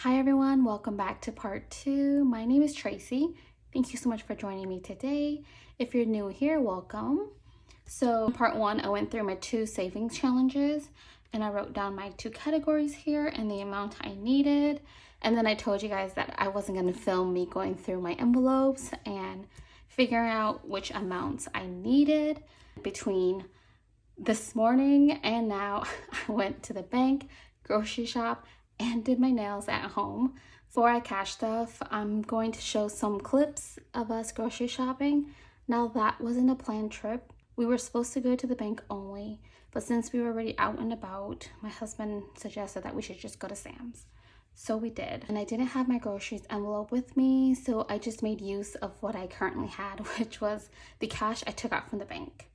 Hi everyone, welcome back to part 2. My name is Tracy. Thank you so much for joining me today. If you're new here, welcome. So in part 1, I went through my 2 savings challenges and I wrote down my 2 categories here and the amount I needed. And then I told you guys that I wasn't going to film me going through my envelopes and figuring out which amounts I needed. Between this morning and now, I went to the bank, grocery shop, and did my nails at home. Before I cash stuff, I'm going to show some clips of us grocery shopping. Now that wasn't a planned trip. We were supposed to go to the bank only, but since we were already out and about, my husband suggested that we should just go to Sam's. So we did. And I didn't have my groceries envelope with me, so I just made use of what I currently had, which was the cash I took out from the bank.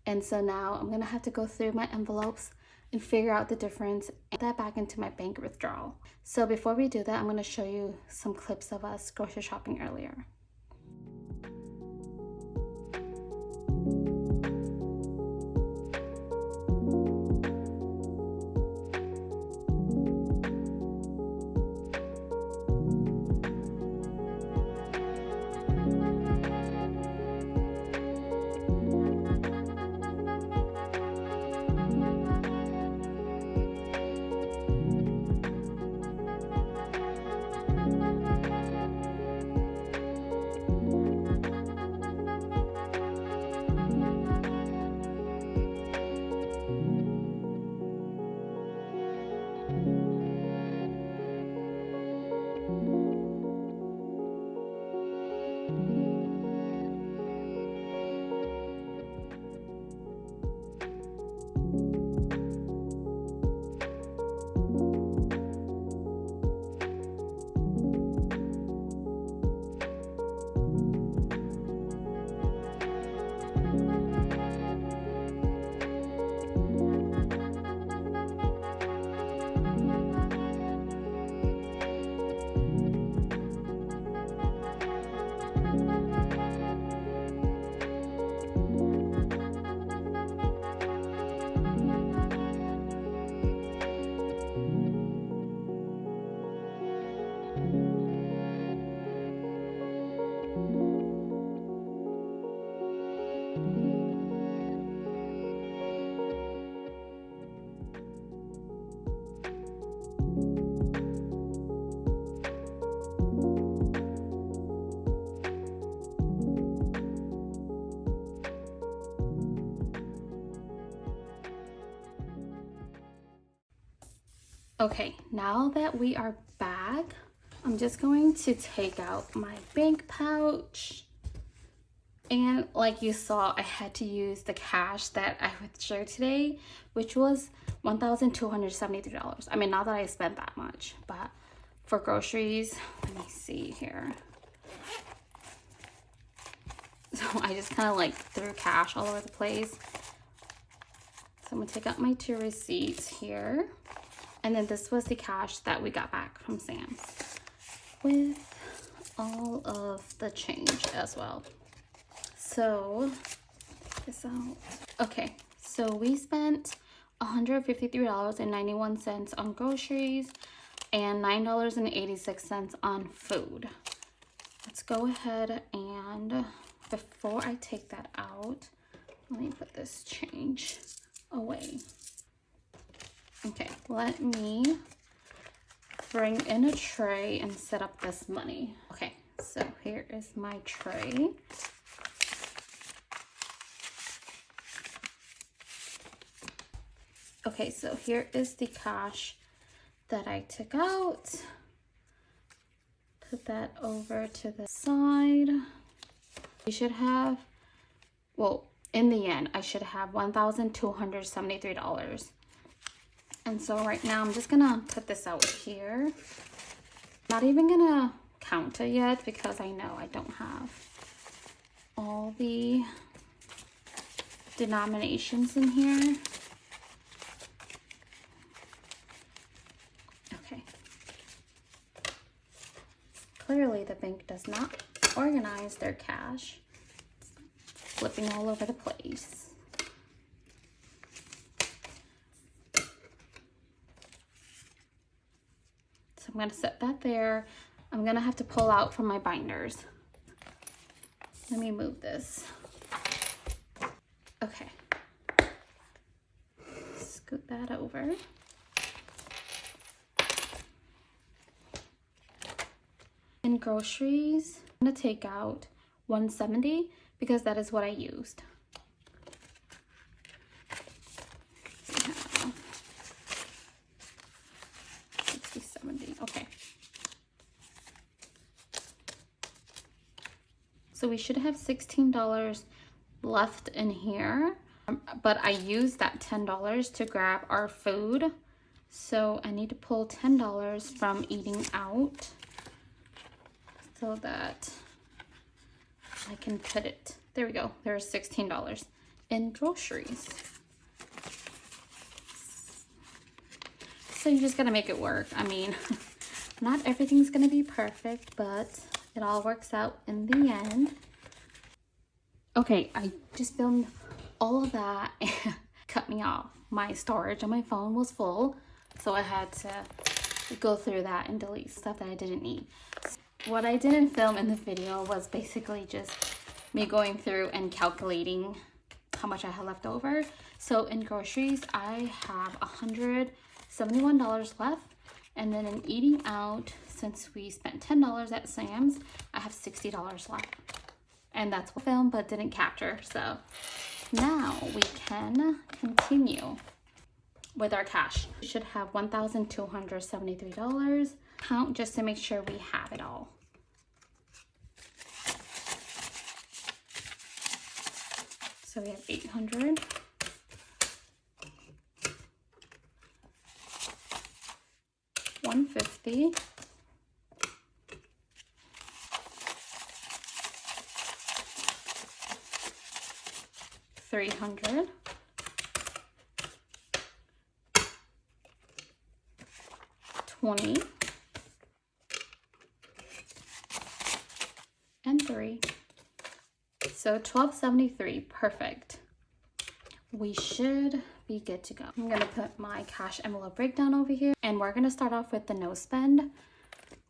And so now I'm gonna have to go through my envelopes and figure out the difference and put that back into my bank withdrawal. So before we do that, I'm gonna show you some clips of us grocery shopping earlier. Okay, now that we are back, I'm just going to take out my bank pouch. And like you saw, I had to use the cash that I withdrew today, which was $1,273. I mean, not that I spent that much, but for groceries, let me see here. So I just kind of like threw cash all over the place. So I'm gonna take out my 2 receipts here. And then this was the cash that we got back from Sam's with all of the change as well. So, check this out. Okay, so we spent $153.91 on groceries and $9.86 on food. Let's go ahead and before I take that out, let me put this change away. Okay, let me bring in a tray and set up this money. Okay, so here is my tray. Okay, so here is the cash that I took out. Put that over to the side. You should have, well, in the end, I should have $1,273. And so right now I'm just gonna put this out here. Not even gonna count it yet because I know I don't have all the denominations in here. Okay. Clearly the bank does not organize their cash. It's flipping all over the place. I'm gonna set that there. I'm gonna have to pull out from my binders. Let me move this. Okay. Scoot that over. In groceries, I'm gonna take out $170 because that is what I used. 60, 70, okay. So we should have $16 left in here, but I used that $10 to grab our food. So I need to pull $10 from eating out so that I can put it, there we go, there's $16 in groceries. So you just gotta make it work. I mean, not everything's gonna be perfect, but it all works out in the end. Okay, I just filmed all of that and cut me off. My storage on my phone was full, so I had to go through that and delete stuff that I didn't need. What I didn't film in the video was basically just me going through and calculating how much I had left over. So in groceries, I have $171 left. And then in eating out, since we spent $10 at Sam's, I have $60 left. And that's what I filmed but didn't capture. So now we can continue with our cash. We should have $1,273. Count just to make sure we have it all. So we have 800. $150. $300. $20. And $3. So $1,273, perfect. We should be good to go. I'm gonna put my cash envelope breakdown over here, and we're gonna start off with the no spend,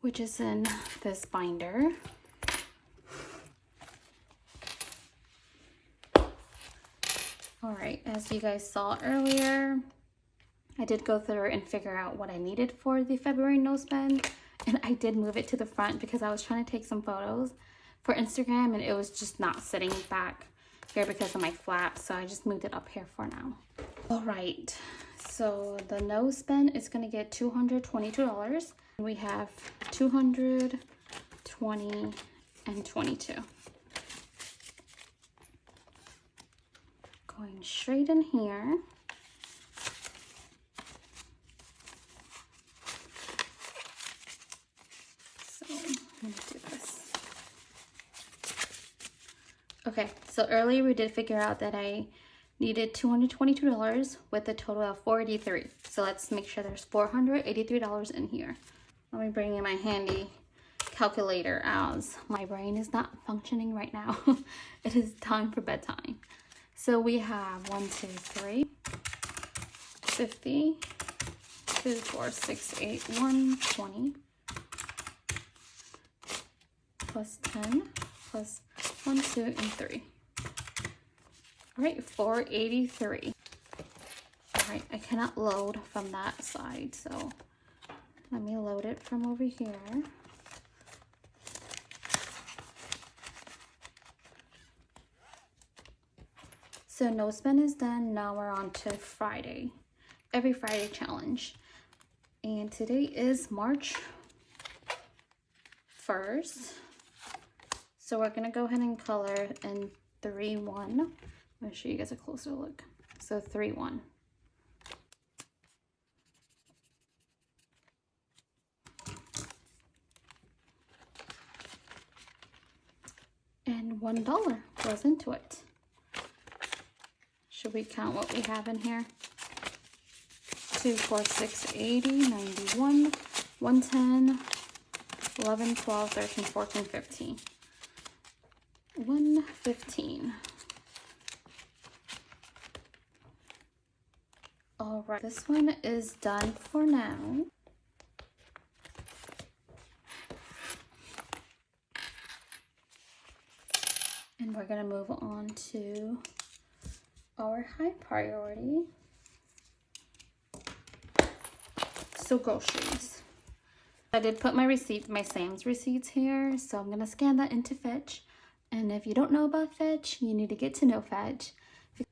which is in this binder. All right, as you guys saw earlier, I did go through and figure out what I needed for the February no spend, and I did move it to the front because I was trying to take some photos for Instagram and it was just not sitting back here because of my flap, so I just moved it up here for now. All right, so the no spend is gonna get $222. We have 200, 20, and 22. Going straight in here. So let me do this. Okay, so earlier we did figure out that I needed $222 with a total of $483. So let's make sure there's $483 in here. Let me bring in my handy calculator as my brain is not functioning right now. It is time for bedtime. So we have 1, 2, 3, 50, 2, 4, 6, 8, 120, plus 10, plus 1, 2, and 3. All right, 483. All right, I cannot load from that side, so let me load it from over here. So no spend is done. Now we're on to Friday. Every Friday challenge. And today is March 1st. So we're gonna go ahead and color in 3-1. I'm gonna show you guys a closer look. So 3-1. And $1 goes into it. Should we count what we have in here? 2, 4, 6, 80, 91, 110, 11, 12, 13, 14, 15. 115. All right, this one is done for now. we're gonna move on to our high priority. So groceries. I did put my receipts, my Sam's receipts here, so I'm gonna scan that into Fetch. And if you don't know about Fetch, you need to get to know Fetch.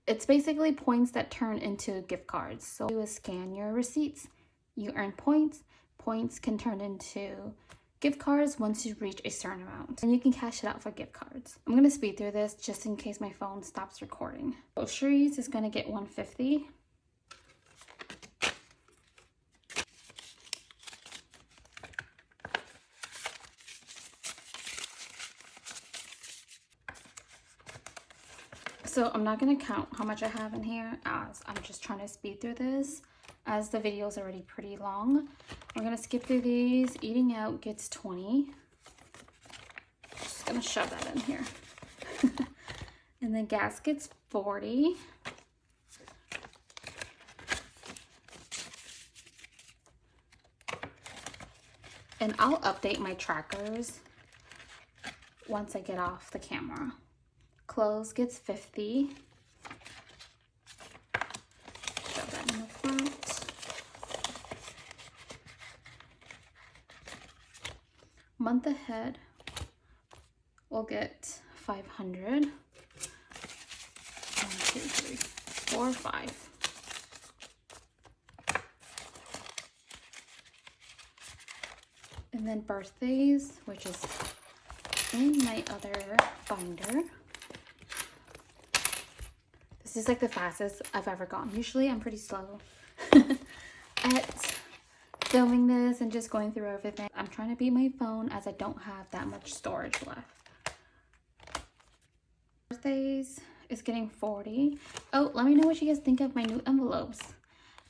It's basically points that turn into gift cards. So you scan your receipts, you earn points. Points can turn into gift cards once you reach a certain amount, and you can cash it out for gift cards. I'm gonna speed through this just in case my phone stops recording. Groceries is gonna get $150. So I'm not gonna count how much I have in here, as I'm just trying to speed through this, as the video is already pretty long. We're gonna skip through these. Eating out gets 20. Just gonna shove that in here. And then gas gets 40. And I'll update my trackers once I get off the camera. Clothes gets 50. Shove that in the front. Month ahead, we'll get 500. 1, 2, 3, 4, 5. And then birthdays, which is in my other binder. This is like the fastest I've ever gone. Usually I'm pretty slow at filming this and just going through everything. I'm trying to beat my phone as I don't have that much storage left. Birthdays is getting 40. Oh, let me know what you guys think of my new envelopes.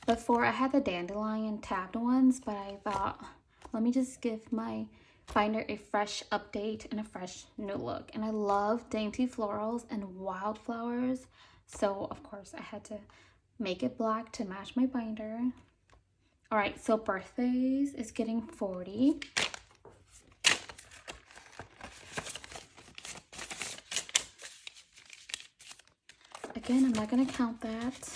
Before I had the dandelion tabbed ones, but I thought, let me just give my binder a fresh update and a fresh new look. And I love dainty florals and wildflowers. So of course I had to make it black to match my binder. All right, so birthdays is getting 40. Again, I'm not gonna count that.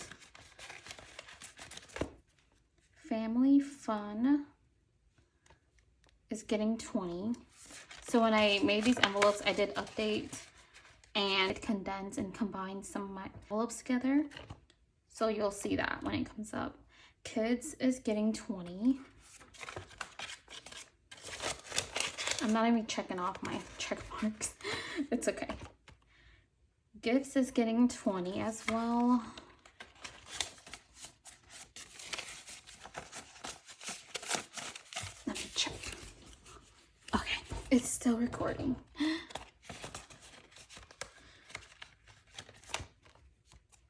Family fun is getting 20. So when I made these envelopes, I did update and condense and combine some of my envelopes together. So you'll see that when it comes up. Kids is getting 20. I'm not even checking off my check marks. It's okay. Gifts is getting 20 as well. Let me check. Okay, it's still recording.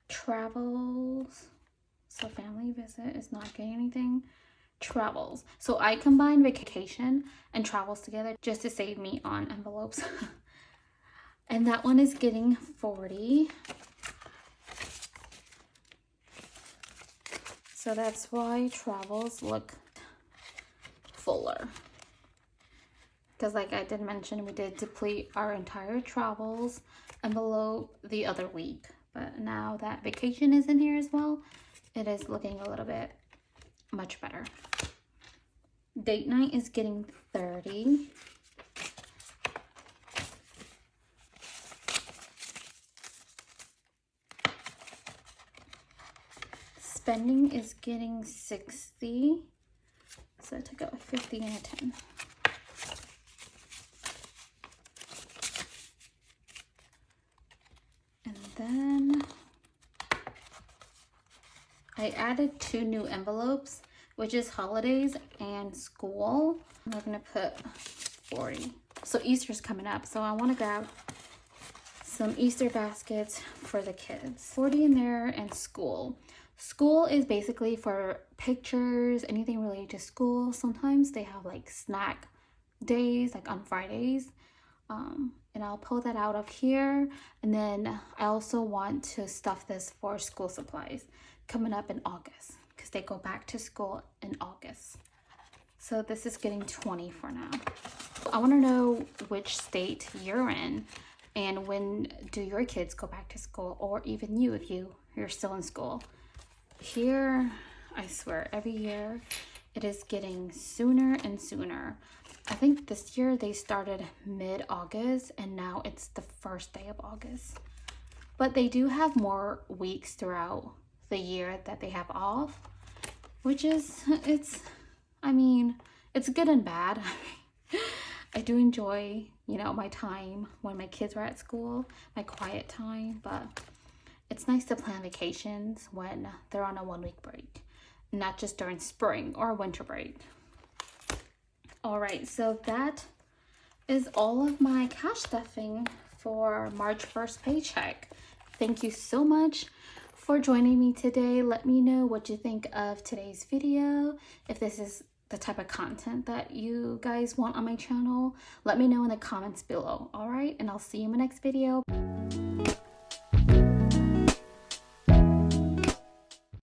Travels. So family visit is not getting anything. Travels. So I combined vacation and travels together just to save me on envelopes. And that one is getting 40. So that's why travels look fuller. Because like I did mention, we did deplete our entire travels envelope the other week. But now that vacation is in here as well, it is looking a little bit much better. Date night is getting 30. Spending is getting 60. So I took out a 50 and a 10. And then I added 2 new envelopes, which is holidays and school. I'm gonna put 40. So Easter's coming up, so I want to grab some Easter baskets for the kids. 40 in there, and school. School is basically for pictures, anything related to school. Sometimes they have like snack days, like on Fridays. And I'll pull that out of here. And then I also want to stuff this for school supplies coming up in August, because they go back to school in August. So this is getting 20 for now. I want to know which state you're in. And when do your kids go back to school, or even you if you're still in school? Here, I swear, every year it is getting sooner and sooner. I think this year they started mid-August and now it's the first day of August. But they do have more weeks throughout the year that they have off, which is, I mean, it's good and bad. I do enjoy, you know, my time when my kids were at school, my quiet time, but it's nice to plan vacations when they're on a 1-week break, not just during spring or winter break. All right, so that is all of my cash stuffing for March 1st paycheck. Thank you so much for joining me today. Let me know what you think of today's video. If this is the type of content that you guys want on my channel, let me know in the comments below. All right, and I'll see you in my next video.